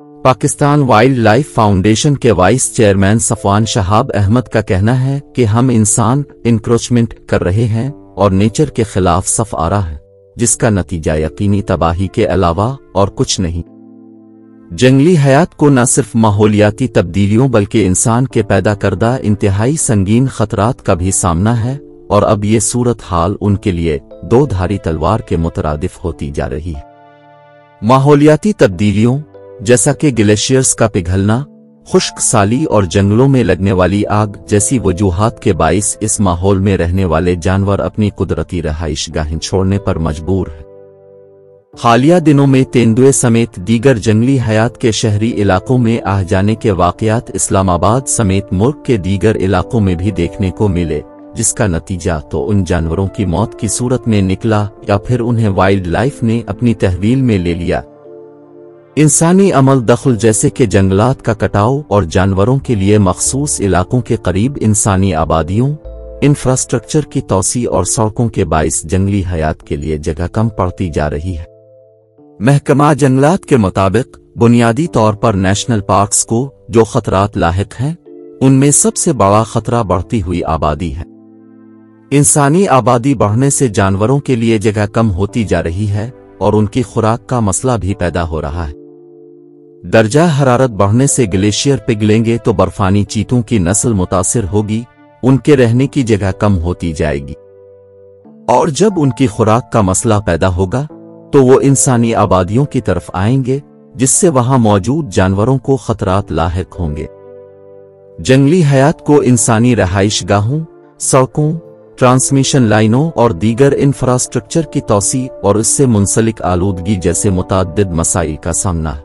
Pakistan wild life foundation کے vice chairman صفوان شہاب احمد کا کہنا ہے کہ ہم انسان انکروچمنٹ کر رہے ہیں اور نیچر کے خلاف صف آ رہا ہے، جس کا نتیجہ یقینی تباہی کے علاوہ اور کچھ نہیں۔ جنگلی حیات کو نہ صرف ماحولیاتی تبدیلیوں بلکہ انسان کے پیدا کردہ انتہائی سنگین خطرات کا بھی سامنا ہے، اور اب یہ صورتحال ان کے لیے دو دھاری تلوار کے مترادف ہوتی جا رہی ہے۔ ماحولیاتی تبدیلیوں جیسا کہ گلیشیئرز کا پگھلنا، خشک سالی اور جنگلوں میں لگنے والی آگ جیسی وجوہات کے باعث اس ماحول میں رہنے والے جانور اپنی قدرتی رہائش گاہیں چھوڑنے پر مجبور ہیں۔ حالیہ دنوں میں تیندوے سمیت دیگر جنگلی حیات کے شہری علاقوں میں آ جانے کے واقعات اسلام آباد سمیت ملک کے دیگر علاقوں میں بھی دیکھنے کو ملے، جس کا نتیجہ تو ان جانوروں کی موت کی صورت میں نکلا یا پھر انہیں وائلڈ لائف نے اپنی تحویل میں لے لیا۔ انسانی عمل دخل جیسے کہ جنگلات کا کٹاؤ اور جانوروں کے لیے مخصوص علاقوں کے قریب انسانی آبادیوں، انفراسٹرکچر کی توسیع اور سڑکوں کے باعث جنگلی حیات کے لیے جگہ کم پڑتی جا رہی ہے۔ محکمہ جنگلات کے مطابق بنیادی طور پر نیشنل پارکس کو جو خطرات لاحق ہیں، ان میں سب سے بڑا خطرہ بڑھتی ہوئی آبادی ہے۔ انسانی آبادی بڑھنے سے جانوروں کے لیے جگہ کم ہوتی جا رہی ہے اور ان کی خوراک کا مسئلہ بھی پیدا ہو رہا ہے۔ درجہ حرارت بڑھنے سے گلیشیئر پگھلیں گے تو برفانی چیتوں کی نسل متاثر ہوگی، ان کے رہنے کی جگہ کم ہوتی جائے گی، اور جب ان کی خوراک کا مسئلہ پیدا ہوگا تو وہ انسانی آبادیوں کی طرف آئیں گے، جس سے وہاں موجود جانوروں کو خطرات لاحق ہوں گے۔ جنگلی حیات کو انسانی رہائش گاہوں، سڑکوں، ٹرانسمیشن لائنوں اور دیگر انفراسٹرکچر کی توسیع اور اس سے منسلک آلودگی جیسے متعدد مسائل کا سامنا ہے۔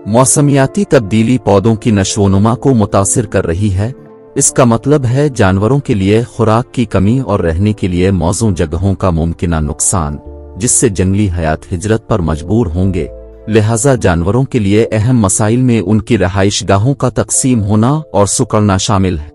موسمیاتی تبدیلی پودوں کی نشو و نما کو متاثر کر رہی ہے، اس کا مطلب ہے جانوروں کے لیے خوراک کی کمی اور رہنے کے لیے موزوں جگہوں کا ممکنہ نقصان، جس سے جنگلی حیات ہجرت پر مجبور ہوں گے۔ لہذا جانوروں کے لیے اہم مسائل میں ان کی رہائش گاہوں کا تقسیم ہونا اور سکڑنا شامل ہے۔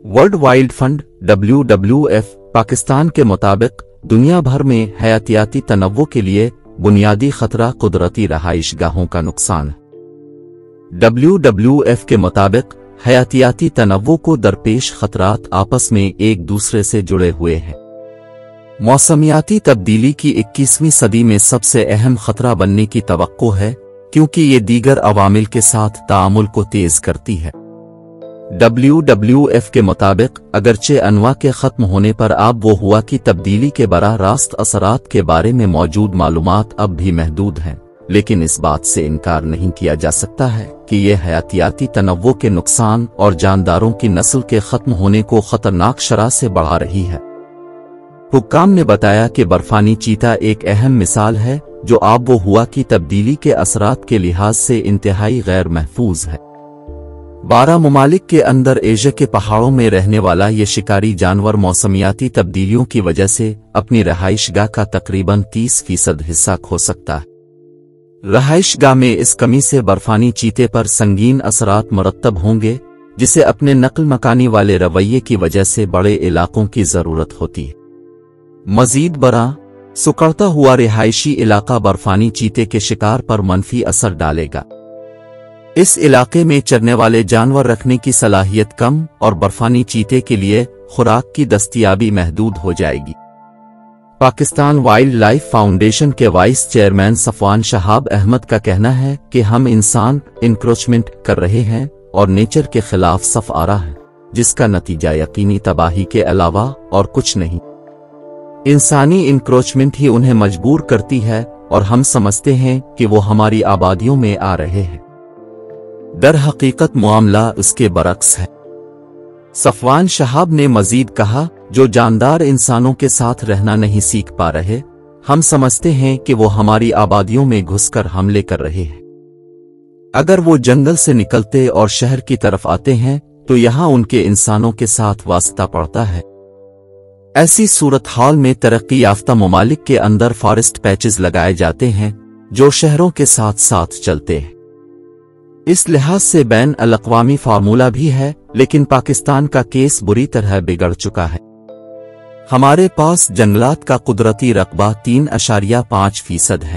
World Wild Fund WWF Pakistan کے مطابق دنیا بھر میں حیاتیاتی تنوع کے لیے بنیادی خطرہ قدرتی رہائش گاہوں کا نقصان ہے۔ WWF کے مطابق حیاتیاتی تنوع کو درپیش خطرات آپس میں ایک دوسرے سے جڑے ہوئے ہیں۔ موسمیاتی تبدیلی کی 21ویں صدی میں سب سے اہم خطرہ بننے کی توقع ہے، کیونکہ یہ دیگر عوامل کے ساتھ تعامل کو تیز کرتی ہے۔ WWF کے مطابق اگرچہ انواع کے ختم ہونے پر آب و ہوا کی تبدیلی کے براہ راست اثرات کے بارے میں موجود معلومات اب بھی محدود ہیں، لیکن اس بات سے انکار نہیں کیا جا سکتا ہے کہ یہ حیاتیاتی تنوع کے نقصان اور جانداروں کی نسل کے ختم ہونے کو خطرناک شرح سے بڑھا رہی ہے۔ حکام نے بتایا کہ برفانی چیتا ایک اہم مثال ہے جو آب و ہوا کی تبدیلی کے اثرات کے لحاظ سے انتہائی غیر محفوظ ہے۔ 12 ممالک کے اندر ایشیا کے پہاڑوں میں رہنے والا یہ شکاری جانور موسمیاتی تبدیلیوں کی وجہ سے اپنی رہائش گاہ کا تقریباً 30% حصہ کھو سکتا ہے۔ رہائش گاہ میں اس کمی سے برفانی چیتے پر سنگین اثرات مرتب ہوں گے، جسے اپنے نقل مکانی والے رویے کی وجہ سے بڑے علاقوں کی ضرورت ہوتی ہے۔ مزید برآں، سکڑتا ہوا رہائشی علاقہ برفانی چیتے کے شکار پر منفی اثر ڈالے گا۔ اس علاقے میں چرنے والے جانور رکھنے کی صلاحیت کم اور برفانی چیتے کے لیے خوراک کی دستیابی محدود ہو جائے گی۔ پاکستان وائلڈ لائف فاؤنڈیشن کے وائس چیئرمین صفوان شہاب احمد کا کہنا ہے کہ ہم انسان انکروچمنٹ کر رہے ہیں اور نیچر کے خلاف صف آ رہا ہے، جس کا نتیجہ یقینی تباہی کے علاوہ اور کچھ نہیں۔ انسانی انکروچمنٹ ہی انہیں مجبور کرتی ہے اور ہم سمجھتے ہیں کہ وہ ہماری آبادیوں میں آ رہے ہیں۔ در حقیقت معاملہ اس کے برعکس ہے۔ صفوان شہاب نے مزید کہا، جو جاندار انسانوں کے ساتھ رہنا نہیں سیکھ پا رہے، ہم سمجھتے ہیں کہ وہ ہماری آبادیوں میں گھس کر حملے کر رہے ہیں۔ اگر وہ جنگل سے نکلتے اور شہر کی طرف آتے ہیں تو یہاں ان کے انسانوں کے ساتھ واسطہ پڑتا ہے۔ ایسی صورتحال میں ترقی یافتہ ممالک کے اندر فارسٹ پیچز لگائے جاتے ہیں جو شہروں کے ساتھ ساتھ چلتے ہیں۔ اس لحاظ سے بین الاقوامی فارمولہ بھی ہے، لیکن پاکستان کا کیس بری طرح بگڑ چکا ہے۔ ہمارے پاس جنگلات کا قدرتی رقبہ 3.5% ہے۔